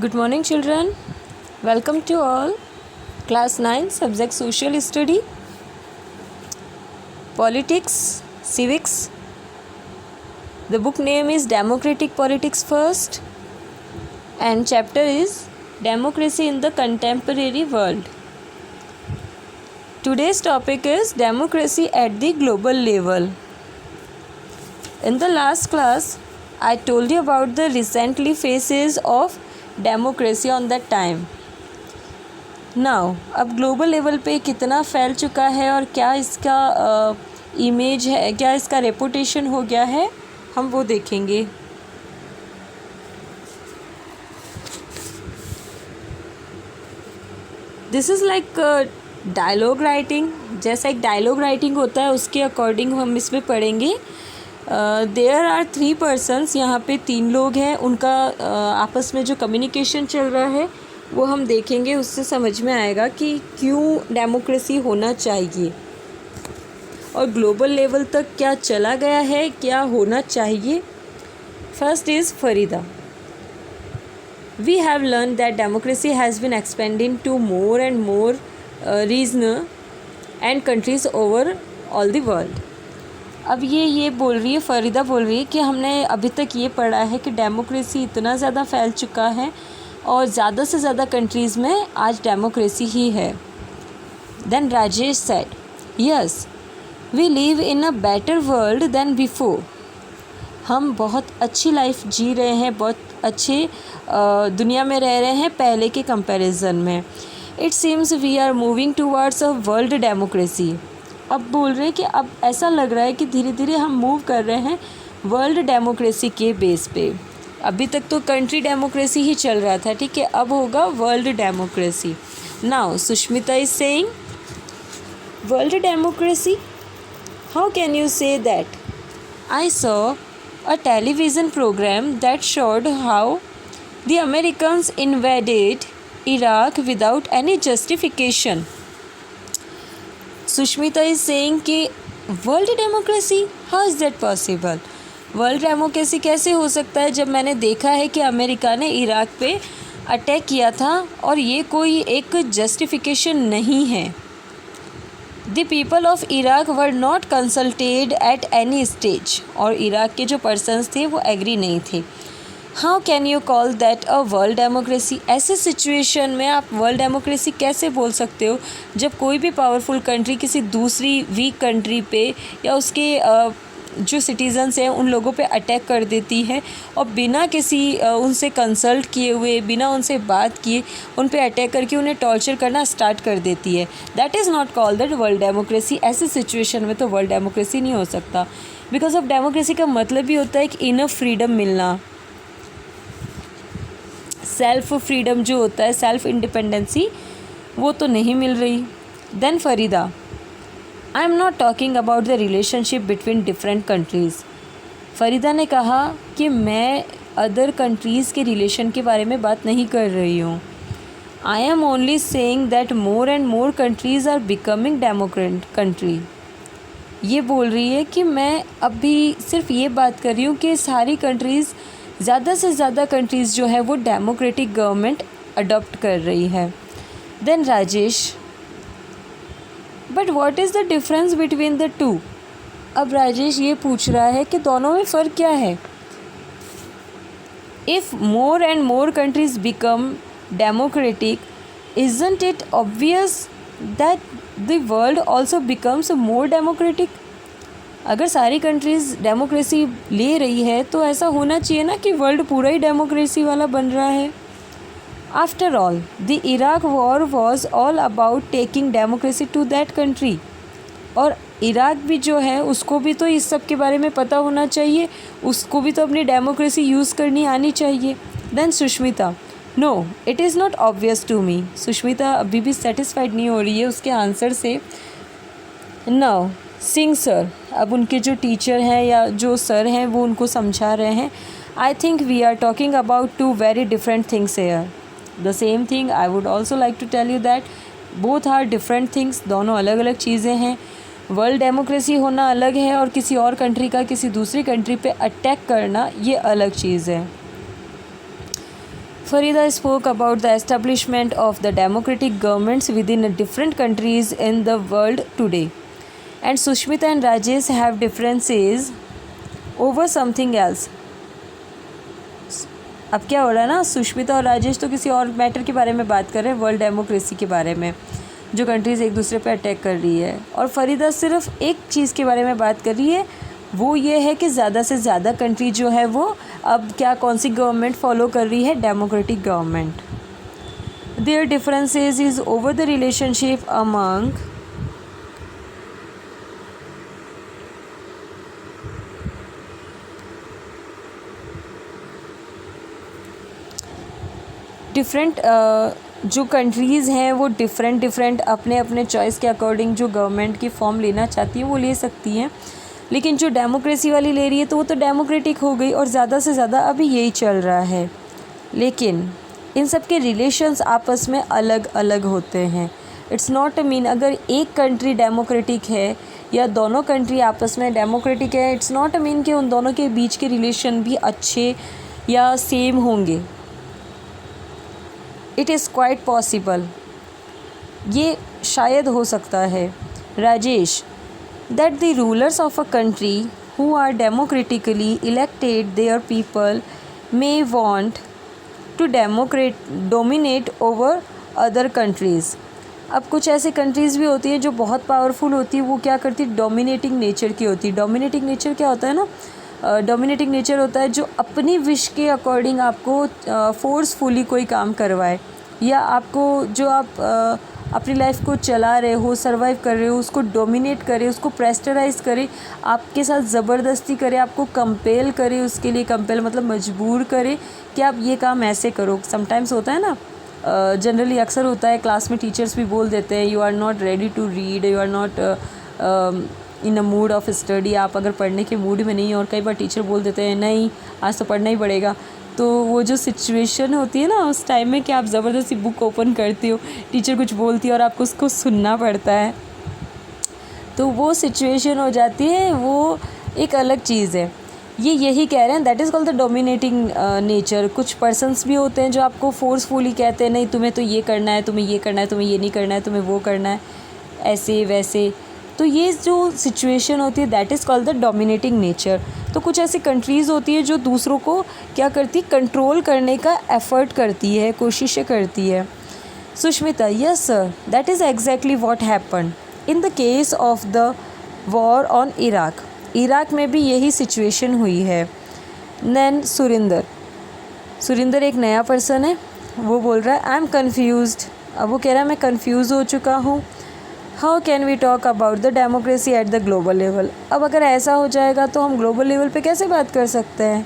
Good morning, children. Welcome to all. Class 9, subject Social Study, Politics, Civics. The book name is Democratic Politics First, and chapter is Democracy in the Contemporary World. Today's topic is Democracy at the Global Level. In the last class, I told you about the recently phases of democracy on that time. Now अब global level पे कितना फैल चुका है और क्या इसका image है, क्या इसका रेपुटेशन हो गया है, हम वो देखेंगे. This is like dialogue writing. जैसा एक डायलॉग राइटिंग होता है उसके अकॉर्डिंग हम इसमें पढ़ेंगे. There are 3 persons. यहाँ पे 3 लोग हैं. उनका आपस में जो कम्युनिकेशन चल रहा है वो हम देखेंगे. उससे समझ में आएगा कि क्यों डेमोक्रेसी होना चाहिए और ग्लोबल लेवल तक क्या चला गया है, क्या होना चाहिए. First is Farida. We have learn that democracy has been expanding to more and more region and countries over all the world. अब ये बोल रही है, फरीदा बोल रही है कि हमने अभी तक ये पढ़ा है कि डेमोक्रेसी इतना ज़्यादा फैल चुका है और ज़्यादा से ज़्यादा कंट्रीज़ में आज डेमोक्रेसी ही है. Then Rajesh said, yes we live in a better world than before. हम बहुत अच्छी लाइफ जी रहे हैं, बहुत अच्छे दुनिया में रह रहे हैं पहले के कंपैरिजन में. It seems we are moving towards a world democracy. अब बोल रहे हैं कि अब ऐसा लग रहा है कि धीरे धीरे हम मूव कर रहे हैं वर्ल्ड डेमोक्रेसी के बेस पे. अभी तक तो कंट्री डेमोक्रेसी ही चल रहा था, ठीक है. अब होगा world democracy. Now Sushmita is saying world democracy. How can you say that? I saw a television programme that showed how the Americans invaded Iraq without any justification. Sushmita is saying कि world democracy, how is that possible? World democracy कैसे हो सकता है जब मैंने देखा है कि अमेरिका ने इराक पे अटैक किया था और ये कोई एक जस्टिफिकेशन नहीं है. The people of Iraq were not consulted at any stage. और इराक के जो पर्सन्स थे वो एग्री नहीं थे. How can you call that a world democracy? ऐसे सिचुएशन में आप वर्ल्ड डेमोक्रेसी कैसे बोल सकते हो जब कोई भी पावरफुल कंट्री किसी दूसरी वीक कंट्री पे या उसके जो सिटीजन्स हैं उन लोगों पे अटैक कर देती है और बिना किसी उनसे कंसल्ट किए हुए, बिना उनसे बात किए उन पे अटैक करके उन्हें टॉर्चर करना स्टार्ट कर देती है. That is not called that world democracy. ऐसे सिचुएशन में तो वर्ल्ड डेमोक्रेसी नहीं हो सकता. बिकॉज ऑफ डेमोक्रेसी का मतलब ही होता है कि इनफ फ्रीडम मिलना, सेल्फ फ्रीडम जो होता है, सेल्फ इंडिपेंडेंसी, वो तो नहीं मिल रही. Then Farida, I am not talking about the relationship between different countries. Farida ने कहा कि मैं अदर कंट्रीज़ के रिलेशन के बारे में बात नहीं कर रही हूँ. I am only saying that more and more countries are becoming democrat country. ये बोल रही है कि मैं अभी सिर्फ ये बात कर रही हूँ कि सारी कंट्रीज़, ज़्यादा से ज़्यादा कंट्रीज़ जो है वो डेमोक्रेटिक गवर्नमेंट अडॉप्ट कर रही है. Then Rajesh, but what is the difference between the two? अब राजेश ये पूछ रहा है कि दोनों में फ़र्क क्या है. If more and more countries become democratic, isn't it obvious that the world also becomes more democratic? अगर सारी कंट्रीज़ डेमोक्रेसी ले रही है तो ऐसा होना चाहिए ना कि वर्ल्ड पूरा ही डेमोक्रेसी वाला बन रहा है. After all the Iraq war was all about taking democracy to that country. और इराक भी जो है उसको भी तो इस सब के बारे में पता होना चाहिए, उसको भी तो अपनी डेमोक्रेसी यूज़ करनी आनी चाहिए. Then Sushmita, no it is not obvious to me. Sushmita अभी भी सेटिस्फाइड नहीं हो रही है उसके आंसर से. नाउ सिंह सर, अब उनके जो टीचर हैं या जो सर हैं वो उनको समझा रहे हैं. I think we are talking about 2 very different things here. The same thing I would also like to tell you that both are different things. दोनों अलग अलग चीज़ें हैं. वर्ल्ड डेमोक्रेसी होना अलग है और किसी और कंट्री का किसी दूसरी कंट्री पे अटैक करना ये अलग चीज़ है. Farida spoke about the establishment of the democratic governments within different countries in the world today. And Sushmita and Rajesh have differences over something else. अब क्या हो रहा है ना, सुष्मिता और राजेश तो किसी और मैटर के बारे में बात कर रहे हैं, वर्ल्ड डेमोक्रेसी के बारे में, जो कंट्रीज़ एक दूसरे पे अटैक कर रही है। और फरीदा सिर्फ एक चीज़ के बारे में बात कर रही है, वो ये है कि ज़्यादा से ज़्यादा कंट्री जो है वो अब क्या कौन सी गवर्नमेंट फॉलो कर रही है, democratic government. There differences is over the relationship among different जो कंट्रीज़ हैं वो डिफरेंट अपने अपने चॉइस के अकॉर्डिंग जो गवर्नमेंट की फॉर्म लेना चाहती हैं वो ले सकती हैं, लेकिन जो डेमोक्रेसी वाली ले रही है तो वो तो डेमोक्रेटिक हो गई और ज़्यादा से ज़्यादा अभी यही चल रहा है। लेकिन इन सब के रिलेशंस आपस में अलग अलग होते हैं। इट्स नॉट मीन अगर एक कंट्री डेमोक्रेटिक है या दोनों कंट्री आपस में डेमोक्रेटिक है, इट्स नॉट मीन कि उन दोनों के बीच के रिलेशन भी अच्छे या सेम होंगे। इट इज़ क्वाइट पॉसिबल, ये शायद हो सकता है। Rajesh, that the rulers of a country who are democratically elected their people may want to dominate over other countries. अब कुछ ऐसे कंट्रीज़ भी होती हैं जो बहुत पावरफुल होती है, वो क्या करती है, डोमिनेटिंग नेचर की होती है। डोमिनेटिंग नेचर क्या होता है ना, डोमिनेटिंग नेचर होता है जो अपनी विश के अकॉर्डिंग आपको फोर्सफुली कोई काम करवाए, या आपको जो आप अपनी लाइफ को चला रहे हो, सर्वाइव कर रहे हो, उसको डोमिनेट करे, उसको प्रेस्टराइज करे, आपके साथ ज़बरदस्ती करे, आपको कंपेल करे, उसके लिए कंपेल मतलब मजबूर करे कि आप ये काम ऐसे करो। समटाइम्स होता है ना, जनरली अक्सर होता है, क्लास में टीचर्स भी बोल देते हैं you are not ready to read, you are not in a mood of study, आप अगर पढ़ने के मूड में नहीं, और कई बार टीचर बोल देते हैं नहीं आज तो पढ़ना ही पड़ेगा। तो वो जो सिचुएशन होती है ना उस टाइम में कि आप ज़बरदस्ती बुक ओपन करते हो, टीचर कुछ बोलती है और आपको उसको सुनना पड़ता है, तो वो सिचुएशन हो जाती है, वो एक अलग चीज़ है। ये यही कह रहे हैं, that is called the dominating nature. कुछ पर्सन्स भी होते हैं जो आपको फोर्सफुली कहते हैं नहीं तुम्हें तो ये करना है, तुम्हें ये करना है, तुम्हें ये नहीं करना है, तुम्हें वो करना है, ऐसे वैसे। तो ये जो सिचुएशन होती है that is called the dominating nature. तो कुछ ऐसी कंट्रीज़ होती है जो दूसरों को क्या करती, कंट्रोल करने का एफ़र्ट करती है, कोशिशें करती है। Sushmita, yes sir, that is exactly what happen in the case of the war on Iraq. Iraq में भी यही सिचुएशन हुई है। देन सुरिंदर एक नया पर्सन है, वो बोल रहा है आई एम कन्फ्यूज्ड। अब वो कह रहा है मैं कन्फ्यूज़ हो चुका हूँ। How can we talk about the democracy at the global level. अब अगर ऐसा हो जाएगा तो हम ग्लोबल लेवल पे कैसे बात कर सकते हैं।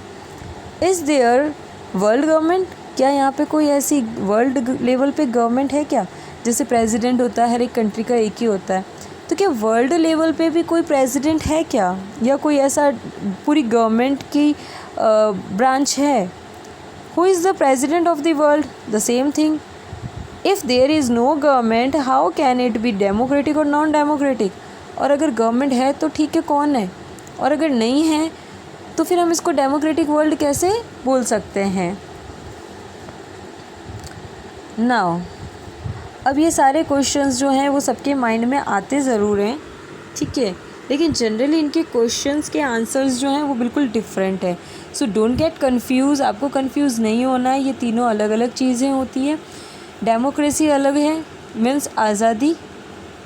इज़ देयर वर्ल्ड गवर्नमेंट, क्या यहाँ पे कोई ऐसी वर्ल्ड लेवल पे गवर्नमेंट है क्या, जैसे प्रेसिडेंट होता है हर एक कंट्री का एक ही होता है, तो क्या वर्ल्ड लेवल पे भी कोई प्रेसिडेंट है क्या, या कोई ऐसा पूरी गवर्नमेंट की ब्रांच है। Who is the president of the world, the same thing. If there is no government how can it be democratic और नॉन डेमोक्रेटिक। और अगर गवर्नमेंट है तो ठीक है कौन है, और अगर नहीं है तो फिर हम इसको डेमोक्रेटिक वर्ल्ड कैसे बोल सकते हैं। नाउ अब ये सारे क्वेश्चंस जो हैं वो सबके माइंड में आते ज़रूर हैं, ठीक है, लेकिन जनरली इनके क्वेश्चंस के आंसर्स जो हैं वो बिल्कुल डिफरेंट है। सो डोंट गेट कंफ्यूज, आपको कंफ्यूज नहीं होना है, ये तीनों अलग अलग चीज़ें होती हैं। डेमोक्रेसी अलग है, मीन्स आज़ादी,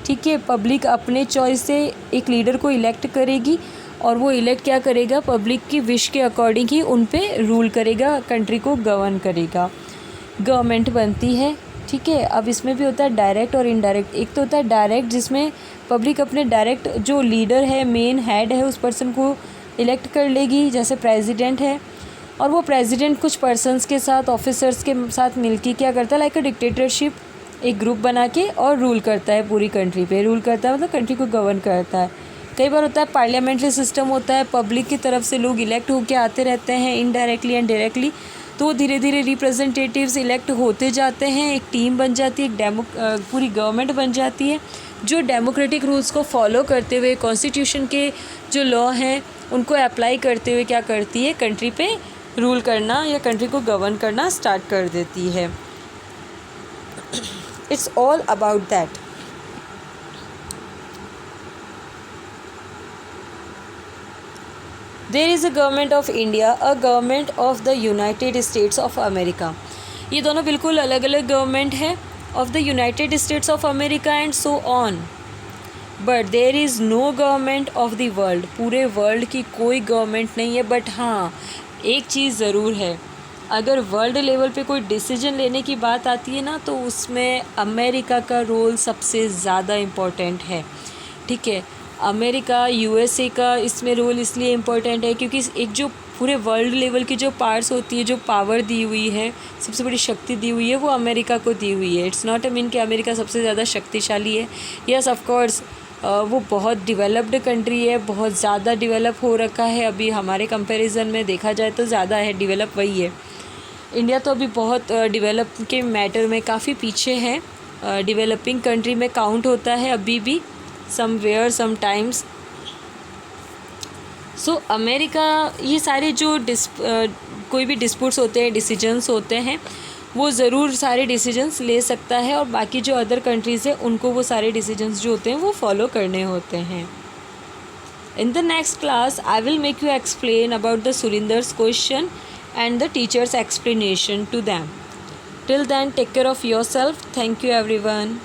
ठीक है, पब्लिक अपने चॉइस से एक लीडर को इलेक्ट करेगी और वो इलेक्ट क्या करेगा, पब्लिक की विश के अकॉर्डिंग ही उन पे रूल करेगा, कंट्री को गवर्न करेगा, गवर्नमेंट बनती है, ठीक है। अब इसमें भी होता है डायरेक्ट और इनडायरेक्ट। एक तो होता है डायरेक्ट जिसमें पब्लिक अपने डायरेक्ट जो लीडर है, मेन हेड है, उस पर्सन को इलेक्ट कर लेगी, जैसे प्रेसिडेंट है, और वो प्रेसिडेंट कुछ पर्सन्स के साथ, ऑफिसर्स के साथ मिलके क्या करता है, लाइक अ डिक्टेटरशिप, एक ग्रुप बना के और रूल करता है, पूरी कंट्री पे रूल करता है, मतलब कंट्री को गवर्न करता है। कई बार होता है पार्लियामेंट्री सिस्टम होता है, पब्लिक की तरफ से लोग इलेक्ट होके आते रहते हैं इनडायरेक्टली एंड डायरेक्टली, तो धीरे धीरे रिप्रेजेंटेटिव्स इलेक्ट होते जाते हैं, एक टीम बन जाती है, एक पूरी गवर्नमेंट बन जाती है जो डेमोक्रेटिक रूल्स को फॉलो करते हुए, कॉन्स्टिट्यूशन के जो लॉ हैं उनको अप्लाई करते हुए क्या करती है, कंट्री पे रूल करना या कंट्री को गवर्न करना स्टार्ट कर देती है। It's all about that. There is a government of India, a government of the United States of America. ये दोनों बिल्कुल अलग अलग गवर्नमेंट है, of the United States of America and so on. But there is no government of the world, पूरे world की कोई government नहीं है। बट हाँ, एक चीज़ ज़रूर है, अगर वर्ल्ड लेवल पे कोई डिसीजन लेने की बात आती है ना, तो उसमें अमेरिका का रोल सबसे ज़्यादा इम्पोर्टेंट है। ठीक है, अमेरिका यूएसए का इसमें रोल इसलिए इम्पोर्टेंट है क्योंकि एक जो पूरे वर्ल्ड लेवल की जो पार्ट्स होती है, जो पावर दी हुई है, सबसे बड़ी शक्ति दी हुई है, वो अमेरिका को दी हुई है। इट्स नॉट अ मीन कि अमेरिका सबसे ज़्यादा शक्तिशाली है। यस ऑफ कोर्स, वो बहुत डेवलप्ड कंट्री है, बहुत ज़्यादा डेवलप हो रखा है। अभी हमारे कंपैरिजन में देखा जाए तो ज़्यादा है, डेवलप वही है। इंडिया तो अभी बहुत डेवलप के मैटर में काफ़ी पीछे है, डेवलपिंग कंट्री में काउंट होता है अभी भी, समवेयर समटाइम्स। सो अमेरिका ये सारे जो कोई भी डिस्प्यूट्स होते हैं, डिसीजंस होते हैं, वो ज़रूर सारे डिसीजंस ले सकता है, और बाकी जो अदर कंट्रीज़ हैं उनको वो सारे डिसीजंस जो होते हैं वो फॉलो करने होते हैं। In the next class, I will make you explain about the Surinder's question and the teacher's explanation to them. Till then, take care of yourself. Thank you everyone.